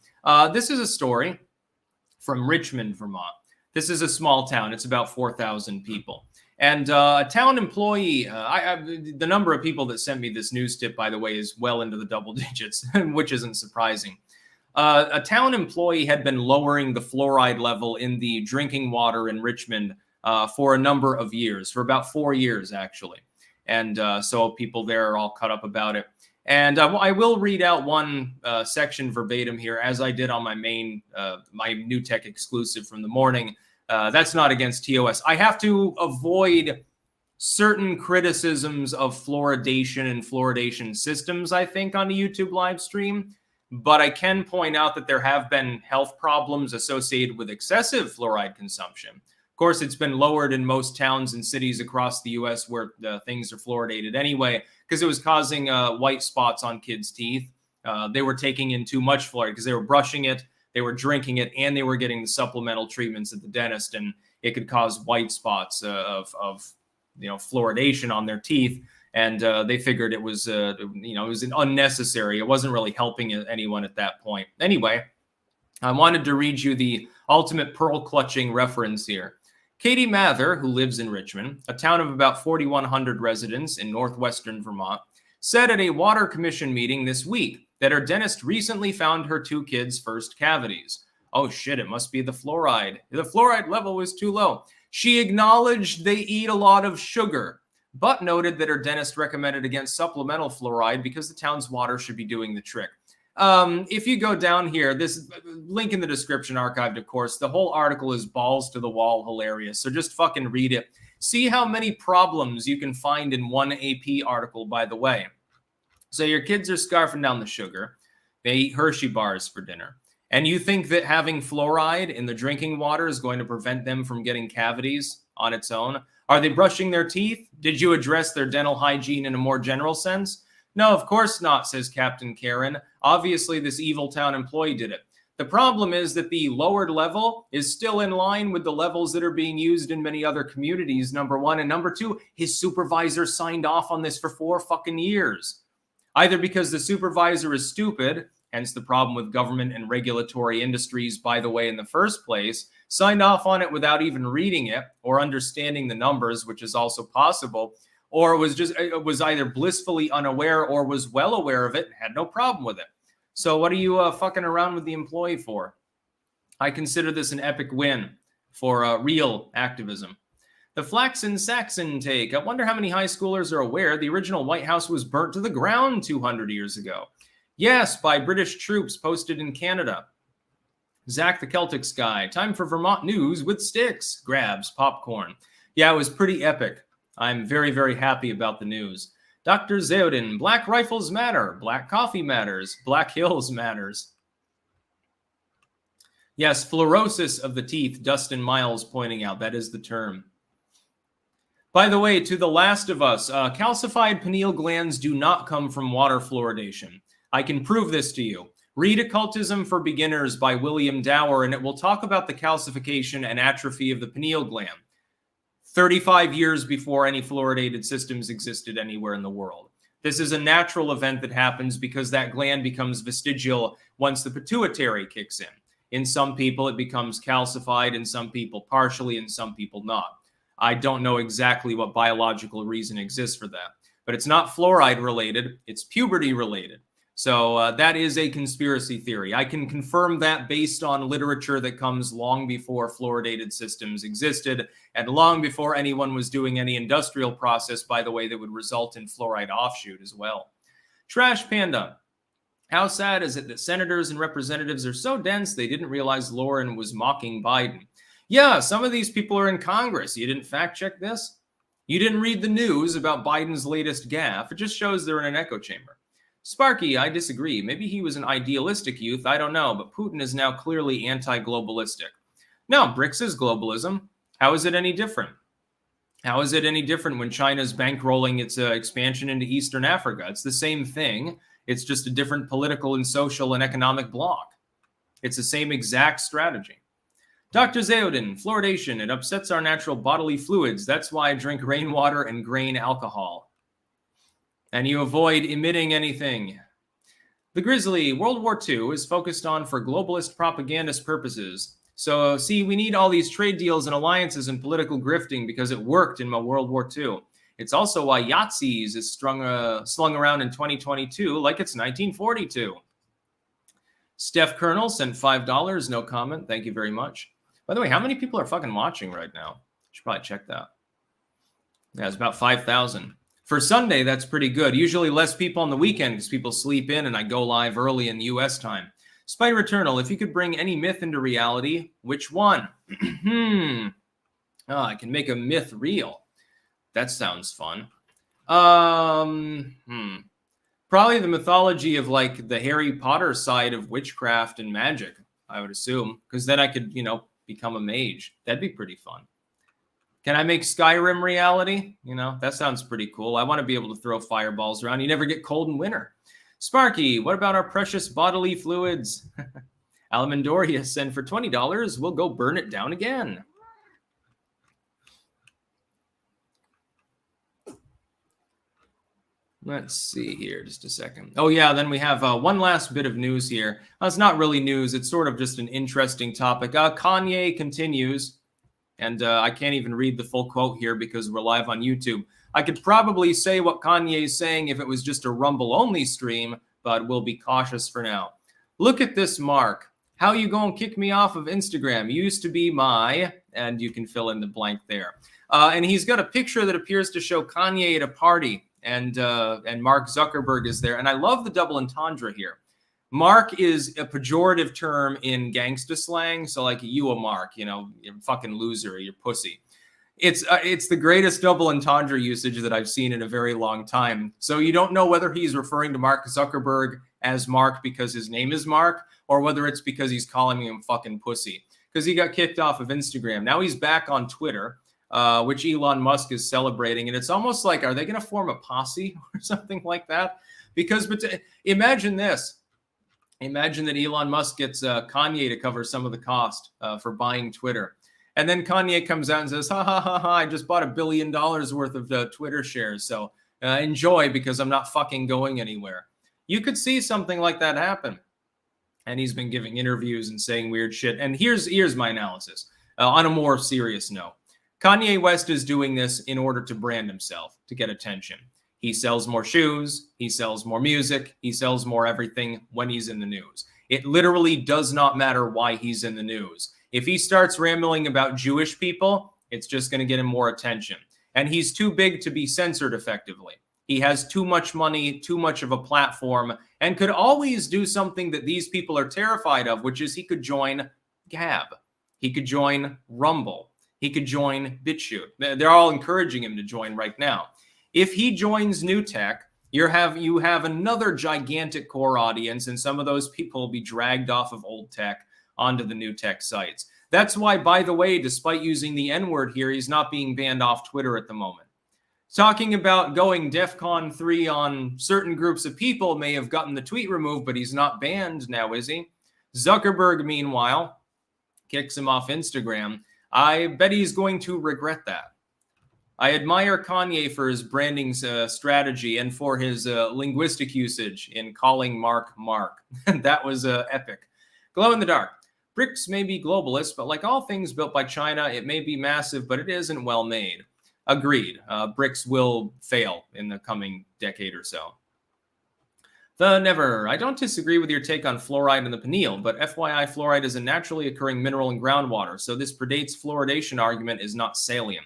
This is a story from Richmond, Vermont. This is a small town. It's about 4,000 people. And a town employee, the number of people that sent me this news tip, by the way, is well into the double digits, which isn't surprising. A town employee had been lowering the fluoride level in the drinking water in Richmond for a number of years, for about 4 years, actually. And so people there are all cut up about it. And I will read out one section verbatim here, as I did on my main, my new tech exclusive from the morning. That's not against TOS. I have to avoid certain criticisms of fluoridation and fluoridation systems, I think, on a YouTube live stream. But I can point out that there have been health problems associated with excessive fluoride consumption. Of course, it's been lowered in most towns and cities across the U.S. where things are fluoridated anyway, because it was causing white spots on kids' teeth. They were taking in too much fluoride because they were brushing it, they were drinking it, and they were getting the supplemental treatments at the dentist, and it could cause white spots of fluoridation on their teeth. And they figured it was, it was unnecessary. It wasn't really helping anyone at that point. Anyway, I wanted to read you the ultimate pearl clutching reference here. Katie Mather, who lives in Richmond, a town of about 4,100 residents in northwestern Vermont, said at a water commission meeting this week that her dentist recently found her 2 kids' first cavities. Oh shit, it must be the fluoride. The fluoride level was too low. She acknowledged they eat a lot of sugar, but noted that her dentist recommended against supplemental fluoride because the town's water should be doing the trick. If you go down here, this link in the description, archived, of course, the whole article is balls to the wall hilarious. So just fucking read it. See how many problems you can find in one AP article, by the way. So your kids are scarfing down the sugar. They eat Hershey bars for dinner. And you think that having fluoride in the drinking water is going to prevent them from getting cavities on its own? Are they brushing their teeth? Did you address their dental hygiene in a more general sense? No, of course not, says Captain Karen. Obviously, this evil town employee did it. The problem is that the lowered level is still in line with the levels that are being used in many other communities, number one. And number two, his supervisor signed off on this for 4 fucking years. Either because the supervisor is stupid, hence the problem with government and regulatory industries, by the way, in the first place, signed off on it without even reading it or understanding the numbers, which is also possible, or was either blissfully unaware or was well aware of it and had no problem with it. So what are you fucking around with the employee for? I consider this an epic win for real activism. The Flaxen Saxon take. I wonder how many high schoolers are aware the original White House was burnt to the ground 200 years ago. Yes, by British troops posted in Canada. Zach the Celtic Sky. Time for Vermont news with sticks. Grabs popcorn. Yeah, it was pretty epic. I'm very, very happy about the news. Dr. Zeodin. Black rifles matter. Black coffee matters. Black Hills matters. Yes, fluorosis of the teeth. Dustin Miles pointing out. That is the term. By the way, to The Last of Us, calcified pineal glands do not come from water fluoridation. I can prove this to you. Read Occultism for Beginners by William Dower, and it will talk about the calcification and atrophy of the pineal gland 35 years before any fluoridated systems existed anywhere in the world. This is a natural event that happens because that gland becomes vestigial once the pituitary kicks in. In some people, it becomes calcified, in some people partially, in some people not. I don't know exactly what biological reason exists for that, but it's not fluoride related, it's puberty related. So that is a conspiracy theory. I can confirm that based on literature that comes long before fluoridated systems existed and long before anyone was doing any industrial process, by the way, that would result in fluoride offshoot as well. Trash Panda. How sad is it that senators and representatives are so dense they didn't realize Lauren was mocking Biden? Yeah, some of these people are in Congress. You didn't fact check this? You didn't read the news about Biden's latest gaffe. It just shows they're in an echo chamber. Sparky, I disagree. Maybe he was an idealistic youth. I don't know. But Putin is now clearly anti-globalistic. No, BRICS is globalism. How is it any different? How is it any different when China's bankrolling its expansion into Eastern Africa? It's the same thing. It's just a different political and social and economic bloc. It's the same exact strategy. Dr. Zeodin, fluoridation, it upsets our natural bodily fluids. That's why I drink rainwater and grain alcohol. And you avoid emitting anything. The Grizzly, World War II is focused on for globalist propagandist purposes. So, see, we need all these trade deals and alliances and political grifting because it worked in World War II. It's also why Yahtzees is slung around in 2022 like it's 1942. Steph Colonel sent $5, no comment. Thank you very much. By the way, how many people are fucking watching right now? Should probably check that. Yeah, it's about 5,000. For Sunday, that's pretty good. Usually less people on the weekend because people sleep in and I go live early in U.S. time. Spider Eternal, if you could bring any myth into reality, which one? I can make a myth real. That sounds fun. Probably the mythology of like the Harry Potter side of witchcraft and magic, I would assume, because then I could, become a mage. That'd be pretty fun. Can I make Skyrim reality? That sounds pretty cool. I want to be able to throw fireballs around. You never get cold in winter. Sparky, what about our precious bodily fluids? Alamandorius, and for $20, we'll go burn it down again. Let's see here, just a second. Oh yeah, then we have one last bit of news here. It's not really news. It's sort of just an interesting topic. Kanye continues, and I can't even read the full quote here because we're live on YouTube. I could probably say what Kanye's saying if it was just a Rumble-only stream, but we'll be cautious for now. Look at this, Mark. How you gonna kick me off of Instagram? Used to be my, and you can fill in the blank there. And he's got a picture that appears to show Kanye at a party. And Mark Zuckerberg is there. And I love the double entendre here. Mark is a pejorative term in gangsta slang. So like you a mark, you're a fucking loser, you're pussy. It's the greatest double entendre usage that I've seen in a very long time. So you don't know whether he's referring to Mark Zuckerberg as Mark because his name is Mark, or whether it's because he's calling him fucking pussy. Because he got kicked off of Instagram. Now he's back on Twitter. Which Elon Musk is celebrating. And it's almost like, are they going to form a posse or something like that? Because imagine this. Imagine that Elon Musk gets Kanye to cover some of the cost for buying Twitter. And then Kanye comes out and says, ha, ha, ha, ha, I just bought $1 billion worth of Twitter shares. So enjoy because I'm not fucking going anywhere. You could see something like that happen. And he's been giving interviews and saying weird shit. And here's my analysis on a more serious note. Kanye West is doing this in order to brand himself, to get attention. He sells more shoes, he sells more music, he sells more everything when he's in the news. It literally does not matter why he's in the news. If he starts rambling about Jewish people, it's just going to get him more attention. And he's too big to be censored effectively. He has too much money, too much of a platform, and could always do something that these people are terrified of, which is he could join Gab. He could join Rumble. He could join BitChute. They're all encouraging him to join right now. If he joins new tech, you have another gigantic core audience, and some of those people will be dragged off of old tech onto the new tech sites. That's why, by the way, despite using the N-word here, he's not being banned off Twitter at the moment. Talking about going DEFCON 3 on certain groups of people may have gotten the tweet removed, but he's not banned now, is he? Zuckerberg, meanwhile, kicks him off Instagram. I bet he's going to regret that. I admire Kanye for his branding strategy and for his linguistic usage in calling Mark Mark. That was epic. Glow in the dark. BRICS may be globalist, but like all things built by China, it may be massive, but it isn't well made. Agreed. BRICS will fail in the coming decade or so. I don't disagree with your take on fluoride in the pineal, but FYI, fluoride is a naturally occurring mineral in groundwater, so this predates fluoridation argument is not salient.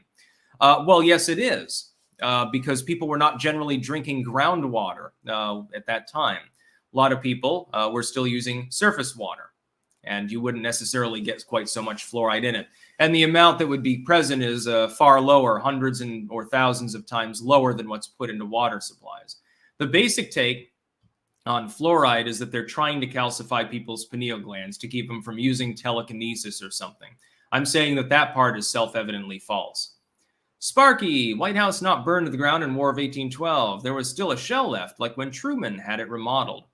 Well, yes, it is, because people were not generally drinking groundwater at that time. A lot of people were still using surface water, and you wouldn't necessarily get quite so much fluoride in it. And the amount that would be present is far lower, hundreds or thousands of times lower than what's put into water supplies. The basic take on fluoride is that they're trying to calcify people's pineal glands to keep them from using telekinesis or something. I'm saying that part is self-evidently false. Sparky, White House not burned to the ground in War of 1812. There was still a shell left, like when Truman had it remodeled.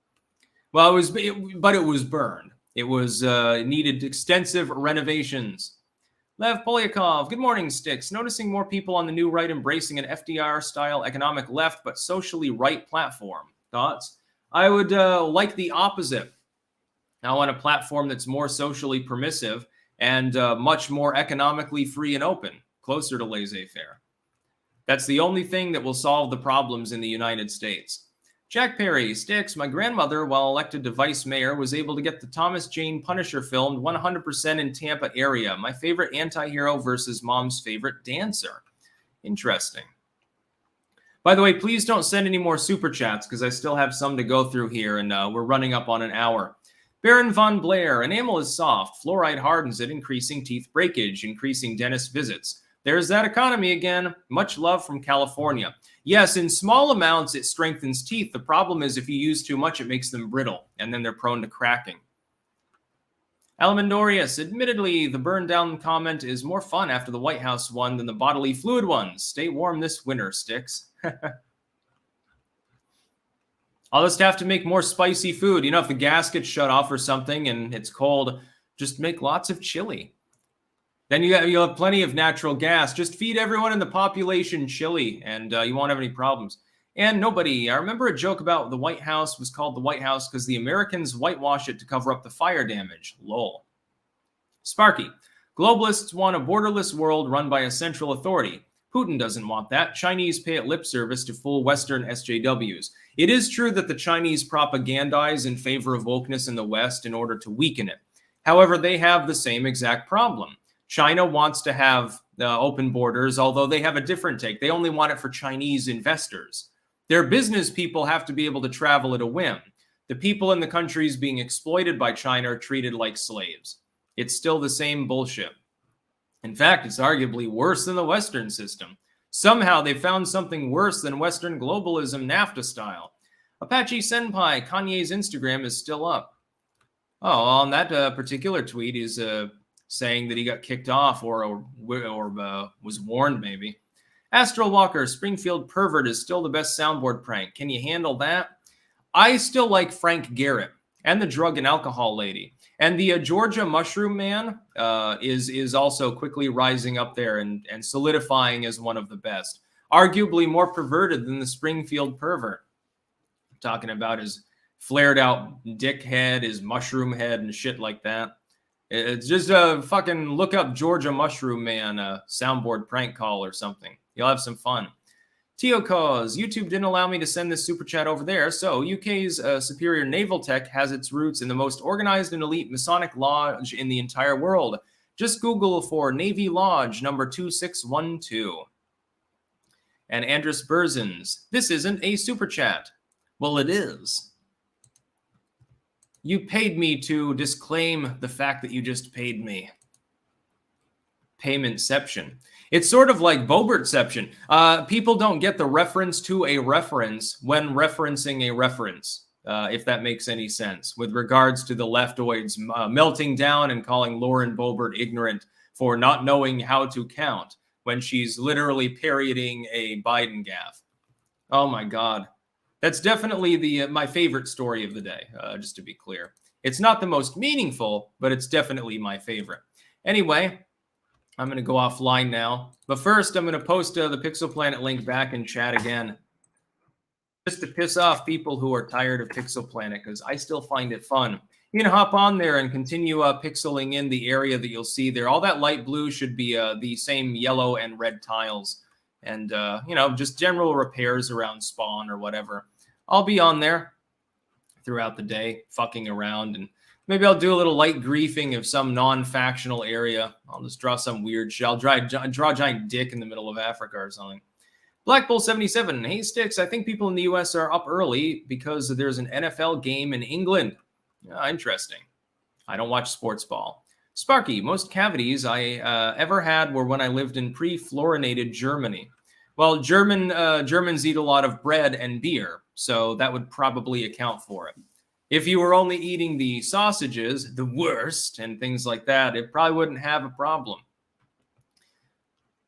Well, but it was burned. It was needed extensive renovations. Lev Polyakov, good morning, Sticks. Noticing more people on the new right embracing an FDR-style economic left but socially right platform. Thoughts? I would like the opposite. I want a platform that's more socially permissive and much more economically free and open, closer to laissez-faire. That's the only thing that will solve the problems in the United States. Jack Perry, Sticks, my grandmother, while elected to vice mayor, was able to get the Thomas Jane Punisher filmed 100% in Tampa area. My favorite anti-hero versus mom's favorite dancer. Interesting. By the way, please don't send any more super chats because I still have some to go through here, and we're running up on an hour. Baron Von Blair, enamel is soft. Fluoride hardens it, increasing teeth breakage, increasing dentist visits. There's that economy again. Much love from California. Yes, in small amounts, it strengthens teeth. The problem is if you use too much, it makes them brittle, and then they're prone to cracking. Alamandorius, admittedly, the burn down comment is more fun after the White House one than the bodily fluid ones. Stay warm this winter, Sticks. I'll just have to make more spicy food. You know, if the gas gets shut off or something and it's cold, just make lots of chili. Then you'll have plenty of natural gas. Just feed everyone in the population chili, and you won't have any problems. And nobody, I remember a joke about the White House was called the White House because the Americans whitewash it to cover up the fire damage. Lol. Sparky, globalists want a borderless world run by a central authority. Putin doesn't want that. Chinese pay it lip service to full Western SJWs. It is true that the Chinese propagandize in favor of wokeness in the West in order to weaken it. However, they have the same exact problem. China wants to have open borders, although they have a different take. They only want it for Chinese investors. Their business people have to be able to travel at a whim. The people in the countries being exploited by China are treated like slaves. It's still the same bullshit. In fact, it's arguably worse than the Western system. Somehow they found something worse than Western globalism NAFTA style. Apache Senpai, Kanye's Instagram is still up. Oh, on that particular tweet is saying that he got kicked off or was warned maybe. Astral Walker, Springfield Pervert is still the best soundboard prank. Can you handle that? I still like Frank Garrett and the drug and alcohol lady. And the Georgia Mushroom Man is also quickly rising up there and solidifying as one of the best. Arguably more perverted than the Springfield Pervert. I'm talking about his flared out dick head, his mushroom head and shit like that. It's just a fucking look up Georgia Mushroom Man soundboard prank call or something. You'll have some fun. Teo Cause, YouTube didn't allow me to send this super chat over there, so UK's superior naval tech has its roots in the most organized and elite Masonic lodge in the entire world. Just Google for Navy Lodge number 2612. And Andrus Berzins, this isn't a super chat. Well, it is. You paid me to disclaim the fact that you just paid me. Paymentception. It's sort of like Bobertception. People don't get the reference to a reference when referencing a reference, if that makes any sense, with regards to the leftoids melting down and calling Lauren Boebert ignorant for not knowing how to count when she's literally parodying a Biden gaffe. Oh my God. That's definitely my favorite story of the day, just to be clear. It's not the most meaningful, but it's definitely my favorite. Anyway, I'm going to go offline now. But first, I'm going to post the Pixel Planet link back in chat again. Just to piss off people who are tired of Pixel Planet, because I still find it fun. You can hop on there and continue pixeling in the area that you'll see there. All that light blue should be the same yellow and red tiles. And, just general repairs around spawn or whatever. I'll be on there throughout the day, fucking around, and maybe I'll do a little light griefing of some non-factional area. I'll just draw some weird shit. I'll draw a giant dick in the middle of Africa or something. Black Bull 77. Hey, Sticks, I think people in the U.S. are up early because there's an NFL game in England. Interesting. I don't watch sports ball. Sparky, most cavities I ever had were when I lived in pre-fluorinated Germany. Well, Germans eat a lot of bread and beer, so that would probably account for it. If you were only eating the sausages, the worst, and things like that, it probably wouldn't have a problem.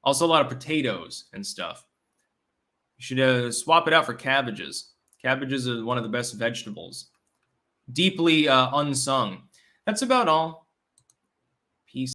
Also, a lot of potatoes and stuff. You should swap it out for cabbages. Cabbages are one of the best vegetables. Deeply unsung. That's about all.